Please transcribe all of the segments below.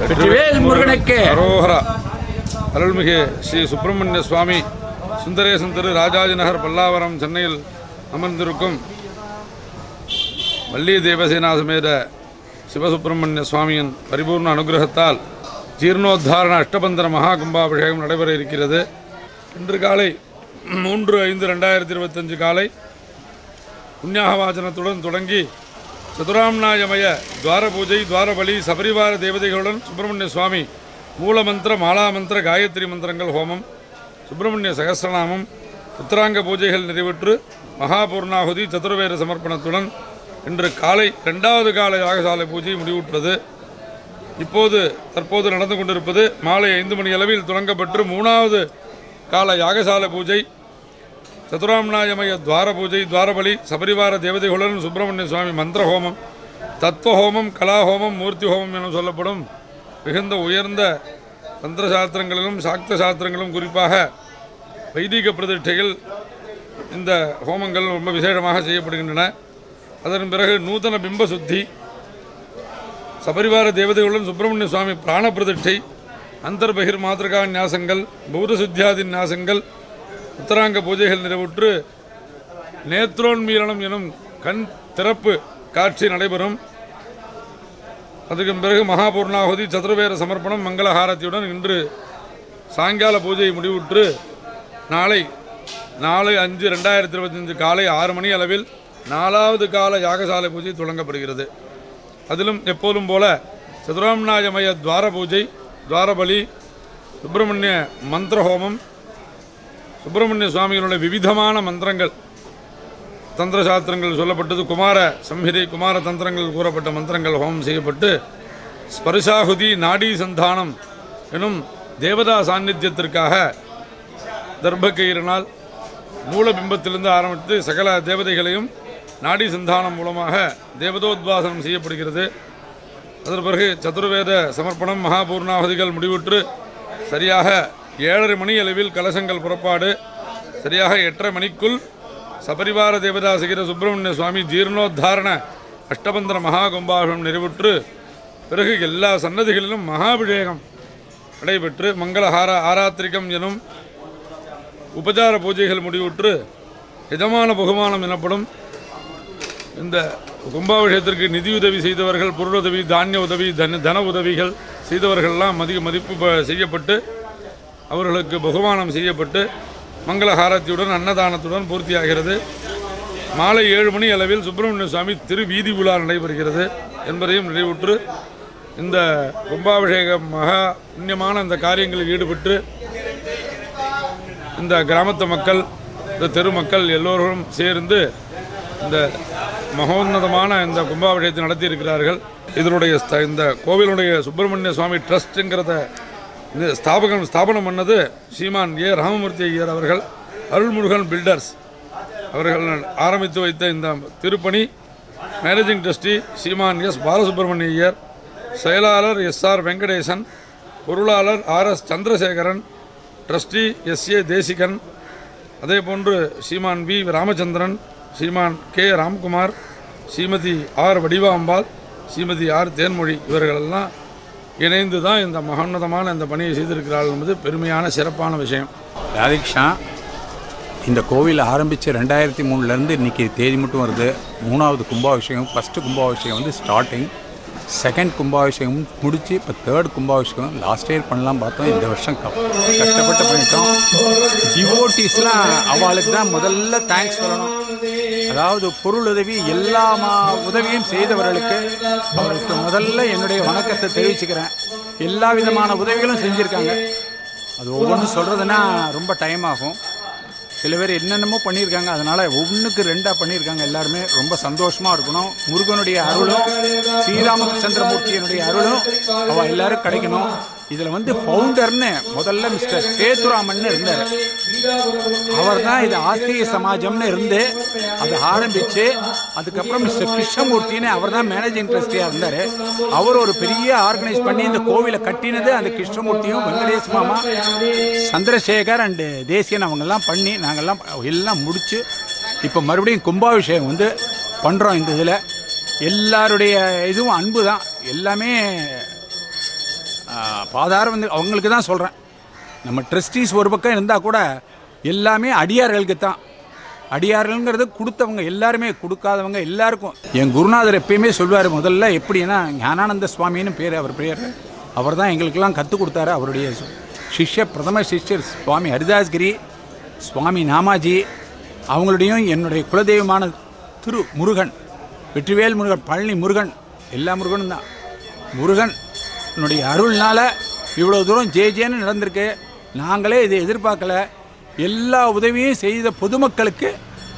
வெற்றிவேல் முருகனுக்கு அரோஹரா. அருள்மிகு ஸ்ரீ சுப்பிரமணிய சுவாமி சுந்தரேசன் திரு ராஜாஜி நகர் பல்லாவரம் சென்னையில் அமர்ந்திருக்கும் வள்ளி தேவசேனா சமேத சிவசுப்பிரமணிய சுவாமியின் பரிபூர்ண அனுகிரகத்தால் ஜீர்ணோத்தாரண அஷ்டபந்தர மகா கும்பாபிஷேகம் நடைபெற இருக்கிறது. இன்று காலை 3/5/2025 காலை புண்ணியாகவாச்சனத்துடன் தொடங்கி சதுராம்நாயமய துவார பூஜை, துவாரபலி, சபரிவார தேவதைகளுடன் சுப்பிரமணிய சுவாமி மூலமந்திர, மாலாமந்திர, காயத்ரி மந்திரங்கள் ஹோமம், சுப்பிரமணிய சகஸ்ரநாமம், உத்தராங்க பூஜைகள் நிறைவேற்று மகாபூர்ணாகுதி சதுர்வேத சமர்ப்பணத்துடன் இன்று காலை 2வது கால யாகசாலை பூஜை முடிவுற்றது. தற்போது நடந்து கொண்டிருப்பது மாலை 5 மணி அளவில் தொடங்கப்பட்டு 3வது கால யாகசாலை பூஜை, சதுராம்நாயமய துவார பூஜை, துவாரபலி, சபரிவார தேவதைகளுடன் சுப்பிரமணிய சுவாமி மந்திர ஹோமம், தத்துவ ஹோமம், கலாஹோமம், மூர்த்தி ஹோமம் என சொல்லப்படும் மிகுந்த உயர்ந்த தந்திர சாஸ்திரங்களிலும் சாக்த சாஸ்திரங்களும் குறிப்பாக வைதிக பிரதிஷ்டைகள் இந்த ஹோமங்கள் ரொம்ப விசேஷமாக செய்யப்படுகின்றன. அதன் பிறகு நூதன பிம்ப சுத்தி, சபரிவார தேவதைகளுடன் சுப்பிரமணிய சுவாமி பிராண பிரதிஷ்டை, அந்தர்பகிர் மாதிரிகா நியாசங்கள், பௌத சுத்தியாதி நியாசங்கள், உத்தராங்க பூஜைகள் நிறைவுற்று நேத்ரோன்மீலனம் எனும் கண் திறப்பு காட்சி நடைபெறும். அதுக்கு பிறகு மகாபூர்ணாகுதி, சதுர்வேத சமர்ப்பணம், மங்களஹாரத்தியுடன் இன்று சாயங்கால பூஜை முடிவுற்று நாளை 4/5/2025 காலை 6 மணி அளவில் 4வது கால யாகசாலை பூஜை தொடங்கப்படுகிறது. அதிலும் எப்போதும் போல சதுராம்நாயமய துவார பூஜை, துவாரபலி, சுப்பிரமணிய மந்திர ஹோமம், சுப்பிரமணிய சுவாமிகளுடைய விவிதமான மந்திரங்கள், தந்திர சாஸ்திரங்கள் சொல்லப்பட்டது, குமார சம்ஹிதை, குமார தந்திரங்கள் கூறப்பட்ட மந்திரங்கள் ஹோமம் செய்யப்பட்டு ஸ்பர்சாகுதி, நாடி சந்தானம் எனும் தேவதா சாநித்தியத்திற்காக தர்பக்கயிறினால் மூலபிம்பத்திலிருந்து ஆரம்பித்து சகல தேவதைகளையும் நாடி சந்தானம் மூலமாக தேவதோத்வாசனம் செய்யப்படுகிறது. அதன் பிறகு சதுர்வேத சமர்ப்பணம், மகாபூர்ணாவதிகள் முடிவுற்று சரியாக 7:30 மணி அளவில் கலசங்கள் புறப்பாடு, சரியாக 8:30 மணிக்குள் சபரிவார தேவதா சகித சுப்பிரமணிய சுவாமி ஜீர்ணோத்தாரண அஷ்டபந்தர மகா கும்பாபிஷேகம் நிறைவுற்று பிறகு எல்லா சன்னதிகளிலும் மகாபிஷேகம் நடைபெற்று மங்களஹார ஆராத்திரிகம் எனும் உபச்சார பூஜைகள் முடிவுற்று எஜமான பகுமானம் எனப்படும் இந்த கும்பாபிஷேகத்திற்கு நிதியுதவி செய்தவர்கள், பொருளுதவி, தானிய உதவி, தன உதவிகள் செய்தவர்கள்லாம் அதிக மதிப்பு செய்யப்பட்டு அவர்களுக்கு பகுமானம் செய்யப்பட்டு மங்களஹாரத்தியுடன் அன்னதானத்துடன் பூர்த்தியாகிறது. மாலை 7 மணி அளவில் சுப்பிரமணிய சுவாமி திருவீதி உலா நடைபெறுகிறது என்பதையும் நிறைவுற்று இந்த கும்பாபிஷேக மகா புண்ணியமான இந்த காரியங்களில் ஈடுபட்டு இந்த கிராமத்து மக்கள், இந்த தெருமக்கள் எல்லோரும் சேர்ந்து இந்த மகோன்னதமான இந்த கும்பாபிஷேகத்தை நடத்தி இருக்கிறார்கள். இதனுடைய இந்த கோவிலுடைய சுப்பிரமணிய சுவாமி ட்ரஸ்ட்ங்கிறத ஸ்தாபனம் பண்ணது ஸ்ரீமான் ஏ ராமமூர்த்தி ஐயர் அவர்கள், அருள்முருகன் பில்டர்ஸ் அவர்கள் ஆரம்பித்து வைத்த இந்த திருப்பணி managing trustee Shriman S Balasubramania Iyer, செயலாளர் எஸ்ஆர் வெங்கடேசன், பொருளாளர் RS Chandrasekaran, trustee SA Desikan, அதே போன்று Shriman V Ramachandran, Shriman K Ramkumar, Shrimati R Vadivambal, Shrimati R Thenmozhi இவர்களெல்லாம் இணைந்து தான் இந்த மகோன்னதமான இந்த பணியை செய்திருக்கிறார்கள் என்பது பெருமையான சிறப்பான விஷயம். ராதிக்ஷா, இந்த கோவில் ஆரம்பித்து 2003 இன்றைக்கி தேதி மட்டும் வருது. 3வது கும்பாபிஷேகம், ஃபஸ்ட்டு கும்பாபிஷேகம் வந்து ஸ்டார்டிங், 2nd கும்பாபிஷேகம் முடித்து இப்போ 3rd கும்பாபிஷேகம் லாஸ்ட் இயர் பண்ணலாம் பார்த்தோம். இந்த வருஷம் கஷ்டப்பட்டு பண்ணிட்டோம். டிவோட்டிஸ்லாம் அவளுக்கு தான் முதல்ல தேங்க்ஸ் சொல்லணும். அதாவது பொருளுதவி எல்லா உதவியும் செய்தவர்களுக்கு அவருக்கு முதல்ல என்னுடைய வணக்கத்தை தெரிவிச்சுக்கிறேன். எல்லா விதமான உதவிகளும் செஞ்சுருக்காங்க. அது ஒவ்வொன்றும் சொல்கிறதுனா ரொம்ப டைம் ஆகும். சில பேர் என்னென்னமோ பண்ணியிருக்காங்க, அதனால் 1க்கு 2 பண்ணியிருக்காங்க. எல்லாருமே ரொம்ப சந்தோஷமாக இருக்கணும். முருகனுடைய அருளும் ஸ்ரீராமச்சந்திரமூர்த்தியினுடைய அருளும் அவள் எல்லாரும் கிடைக்கணும். இதில் வந்து ஃபவுண்டர்னு முதல்ல மிஸ்டர் சேதுராமன் இருந்தார். அவர் தான் இது ஆஸ்திரிய சமாஜம்னு இருந்து அதை ஆரம்பித்து அதுக்கப்புறம் மிஸ்டர் கிருஷ்ணமூர்த்தின்னு அவர் தான் மேனேஜிங் ட்ரஸ்டியாக இருந்தார். அவர் ஒரு பெரிய ஆர்கனைஸ் பண்ணி இந்த கோவிலை கட்டினது அந்த கிருஷ்ணமூர்த்தியும், வெங்கடேஷ் மாமா, சந்திரசேகர் அண்டு தேசியன் அவங்கெல்லாம் பண்ணி நாங்கள்லாம் எல்லாம் முடித்து இப்போ மறுபடியும் கும்பாபிஷேகம் வந்து பண்ணுறோம். இந்த இதில் எல்லாருடைய இதுவும் அன்பு தான். எல்லாமே பாதாரம் வந்து அவங்களுக்கு தான் சொல்கிறேன். நம்ம ட்ரஸ்டீஸ் ஒரு பக்கம் இருந்தால் கூட எல்லாமே அடியார்களுக்கு தான். அடியார்கள்ங்கிறது கொடுத்தவங்க எல்லாருமே, கொடுக்காதவங்க எல்லாருக்கும். என் குருநாதர் எப்பயுமே சொல்வார், முதல்ல எப்படின்னா ஞானானந்த சுவாமின்னு பேர், அவர் பேர். அவர் தான் எங்களுக்கெல்லாம் கற்றுக் கொடுத்தாரு. அவருடைய பிரதம சிஷ்யர் சுவாமி ஹரிதாஸ்கிரி, சுவாமி நாமாஜி, அவங்களுடையும் என்னுடைய குலதெய்வமான திரு முருகன், வெற்றிவேல் முருகன், பழனி முருகன், எல்லா முருகனும் தான். முருகன் என்னுடைய அருள்னால் இவ்வளோ தூரம் ஜேன்னு நடந்திருக்கு. நாங்களே இதை எதிர்பார்க்கல. எல்லா உதவியும் செய்த பொதுமக்களுக்கு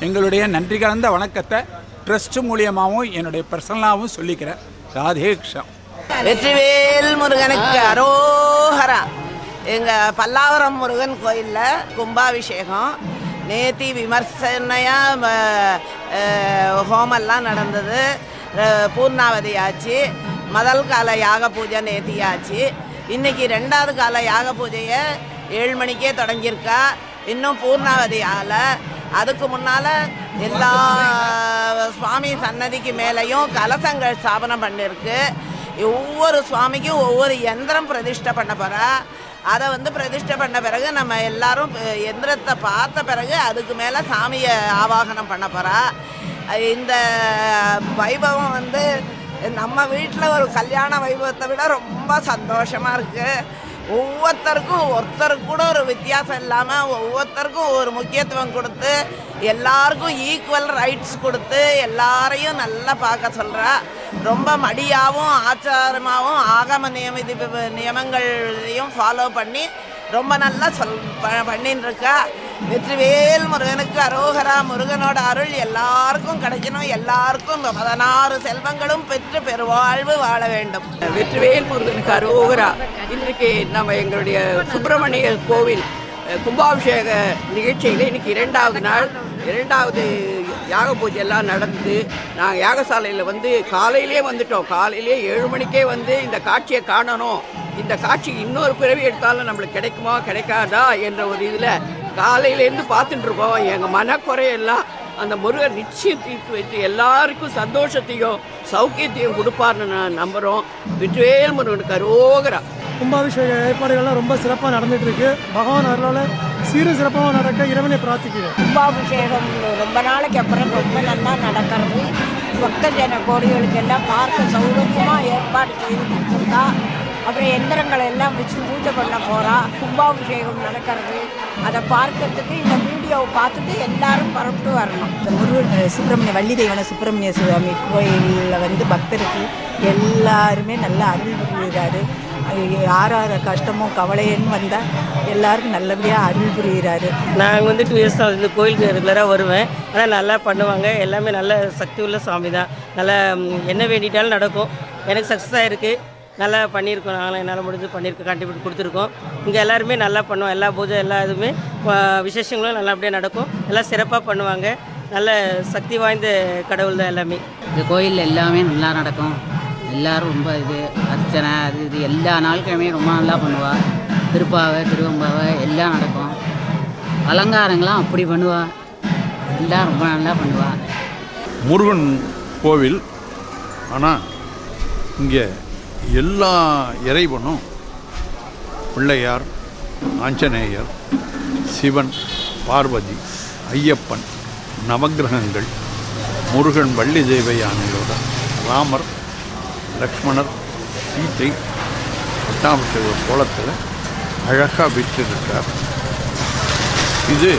எங்களுடைய நன்றி கலந்த வணக்கத்தை ட்ரஸ்ட் மூலியமாகவும் என்னுடைய பர்சனலாகவும் சொல்லிக்கிறேன். ராதே கிருஷ்ணா. வெற்றிவேல் முருகனுக்கு அரோஹரா. எங்கள் பல்லாவரம் முருகன் கோயிலில் கும்பாபிஷேகம் நேத்தி விமர்சனையாக ஹோமெல்லாம் நடந்தது. பூர்ணாவதி ஆச்சு. முதல் கால யாக பூஜை நேத்தி ஆச்சு. இன்றைக்கி 2வது கால யாக பூஜையை 7 மணிக்கே தொடங்கியிருக்கா. இன்னும் பூர்ணாவதி ஆகலை. அதுக்கு முன்னால் எல்லா சுவாமி சன்னதிக்கு மேலேயும் கலசங்கள் ஸ்தாபனம் பண்ணியிருக்கு. ஒவ்வொரு சுவாமிக்கும் ஒவ்வொரு யந்திரம் பிரதிஷ்டை பண்ண போகிறா. அதை பிரதிஷ்டை பண்ண பிறகு நம்ம எல்லாரும் எந்திரத்தை பார்த்த பிறகு அதுக்கு மேலே சாமியை ஆவாகனம் பண்ண போகிறா. இந்த வைபவம் நம்ம வீட்டில் ஒரு கல்யாண வைபவத்தை விட ரொம்ப சந்தோஷமாக இருக்குது. ஒவ்வொருத்தருக்கும் ஒருத்தருக்கு கூட ஒரு வித்தியாசம் இல்லாமல் ஒவ்வொருத்தருக்கும் ஒரு முக்கியத்துவம் கொடுத்து எல்லாருக்கும் ஈக்குவல் ரைட்ஸ் கொடுத்து எல்லாரையும் நல்லா பார்க்க சொல்கிறா. ரொம்ப மடியாகவும் ஆச்சாரமாகவும் ஆகம நியமங்களையும் ஃபாலோ பண்ணி ரொம்ப நல்லா பண்ணின்னு இருக்கா. வெற்றிவேல் முருகனுக்கு அரோகரா. முருகனோட அருள் எல்லாருக்கும் கிடைக்கணும். எல்லாருக்கும் 16 செல்வங்களும் பெற்று பெருவாழ்வு வாழ வேண்டும். வெற்றிவேல் முருகனுக்கு அரோகரா. இன்றைக்கு நம்ம எங்களுடைய சுப்பிரமணிய கோவில் கும்பாபிஷேக நிகழ்ச்சியில் இன்றைக்கி 2வது நாள். 2வது யாக பூஜை எல்லாம் நடந்து நாங்கள் யாகசாலையில் காலையிலே வந்துட்டோம். காலையிலே 7 மணிக்கே இந்த காட்சியை காணணும். இந்த காட்சி இன்னொரு பிறவி எடுத்தாலும் நம்மளுக்கு கிடைக்குமா கிடைக்காதா என்ற ஒரு இதில் காலையிலேருந்து பார்த்துட்டு இருக்கோம். எங்கள் மனக்குறையெல்லாம் அந்த முருகன் நிச்சயம் தீர்த்து வச்சு எல்லாருக்கும் சந்தோஷத்தையும் சௌக்கியத்தையும் கொடுப்பார்னு நான் நம்புகிறோம். வெற்றிவேல் முருகனுக்கு அரோகரா. கும்பாபிஷேக ஏற்பாடுகள்லாம் ரொம்ப சிறப்பாக நடந்துட்டு இருக்கு. பகவான் அருளால் சீரும் சிறப்பாக நடக்க இறைவனை பிரார்த்திக்கிறேன். கும்பாபிஷேகம் ரொம்ப நாளைக்கு அப்புறம் ரொம்ப நல்லா நடக்கிறது. பக்த ஜன கோடிகளுக்கு எல்லாம் பார்க்க சௌகரியமாக ஏற்பாடு செய்து கொடுத்துருக்கா. அப்புறம் எந்திரங்களை எல்லாம் வச்சு பூஜை பண்ண போகிறா. கும்பாபிஷேகம் நடக்கிறது அதை பார்க்கறதுக்கு இந்த வீடியோவை பார்த்துட்டு எல்லாரும் பரப்பிட்டு வரணும். இந்த முருகன் சுப்பிரமணிய வள்ளி தெய்வன சுப்பிரமணிய சுவாமி கோயிலில் பக்தருக்கு எல்லாருமே நல்லா அருள் புரிகிறாரு. யார் கஷ்டமும் கவலைன்னு வந்தால் எல்லாருக்கும் நல்லபடியாக அருள் புரிகிறாரு. நாங்கள் 2 இயர்ஸ் தான் இந்த கோயிலுக்கு ரெகுலராக வருவேன். ஆனால் நல்லா பண்ணுவாங்க. எல்லாமே நல்ல சக்தி உள்ள சாமி தான். நல்லா என்ன வேண்டிட்டாலும் நடக்கும். எனக்கு சக்ஸஸ் ஆகிருக்கு. நல்லா பண்ணியிருக்கோம். நாங்களும் என்னால் முடிஞ்சு பண்ணியிருக்கோம். கான்ட்ரிபியூட் கொடுத்துருக்கோம். இங்கே எல்லாருமே நல்லா பண்ணுவோம். எல்லா பூஜை எல்லா இதுவுமே விசேஷங்களும் நல்லபடியாக நடக்கும். எல்லாம் சிறப்பாக பண்ணுவாங்க. நல்ல சக்தி வாய்ந்த கடவுள் தான் எல்லாமே. இந்த கோயிலில் எல்லாமே நல்லா நடக்கும். எல்லோரும் ரொம்ப அர்ச்சனை இது எல்லா நாட்களுமே ரொம்ப நல்லா பண்ணுவாள். திருப்பாவை திருவம்பாவை எல்லாம் நடக்கும். அலங்காரங்களாம் அப்படி பண்ணுவாள். எல்லாம் ரொம்ப நல்லா பண்ணுவாள். முருகன் கோவில். ஆனால் இங்கே எல்லா இறைவனும் பிள்ளையார், ஆஞ்சநேயர், சிவன், பார்வதி, ஐயப்பன், நவக்கிரகங்கள், முருகன் வள்ளி தெய்வ யானையோட, ராமர், லக்ஷ்மணர், சீத்தை பட்டாபிஷேக கோலத்தில் அழகாக விற்றிருக்கார். இது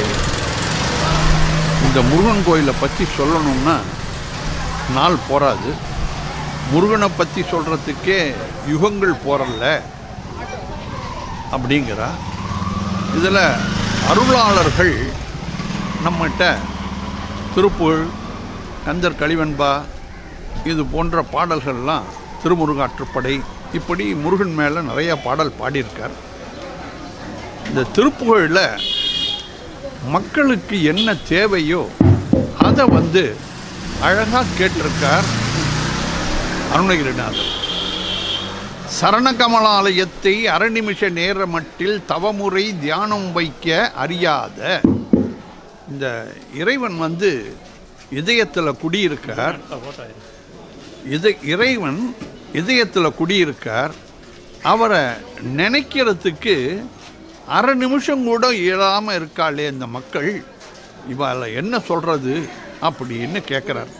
இந்த முருகன் கோயிலை பற்றி சொல்லணும்னா நாள் போராது. முருகனை பற்றி சொல்கிறதுக்கே யுகங்கள் போறல்ல அப்படிங்கிறா. இதில் அருளாளர்கள் நம்மகிட்ட திருப்புகழ், கந்தர் கலிவெண்பா இது போன்ற பாடல்கள்லாம், திருமுருகாற்றுப்படை, இப்படி முருகன் மேலே நிறைய பாடல் பாடியிருக்கார். இந்த திருப்புகழில் மக்களுக்கு என்ன தேவையோ அதை அழகாக கேட்டிருக்கார் அருணகிரிநாதர். சரணகமலாலயத்தை அரைநிமிஷ நேர மட்டில் தவமுறை தியானம் வைக்க அறியாத இந்த இறைவன் இதயத்தில் குடியிருக்கார். இறைவன் இதயத்தில் குடியிருக்கார். அவரை நினைக்கிறதுக்கு அரை நிமிஷம் கூட இயலாமல் இருக்காளே இந்த மக்கள், இவளை என்ன சொல்கிறது அப்படின்னு கேட்குறார்.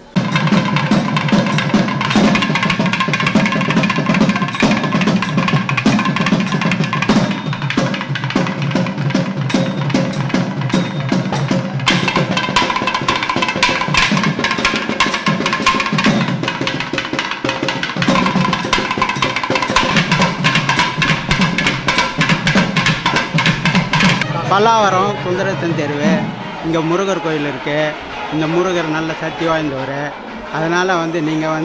பல்லாவரம் குந்தரத்தன் தெருவு, இங்கே முருகர் கோயில் இருக்குது. இந்த முருகர் நல்ல சக்தி வாய்ந்தவர். அதனால் நீங்கள்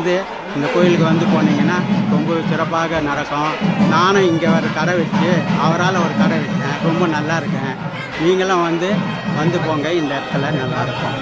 இந்த கோயிலுக்கு போனீங்கன்னா ரொம்ப சிறப்பாக நடக்கும். நானும் இங்கே ஒரு கடை வச்சு அவரால் ஒரு கடை வச்சேன், ரொம்ப நல்லா இருக்கேன். நீங்களும் வந்து போங்க, இந்த இடத்துல நல்லாயிருக்கும்.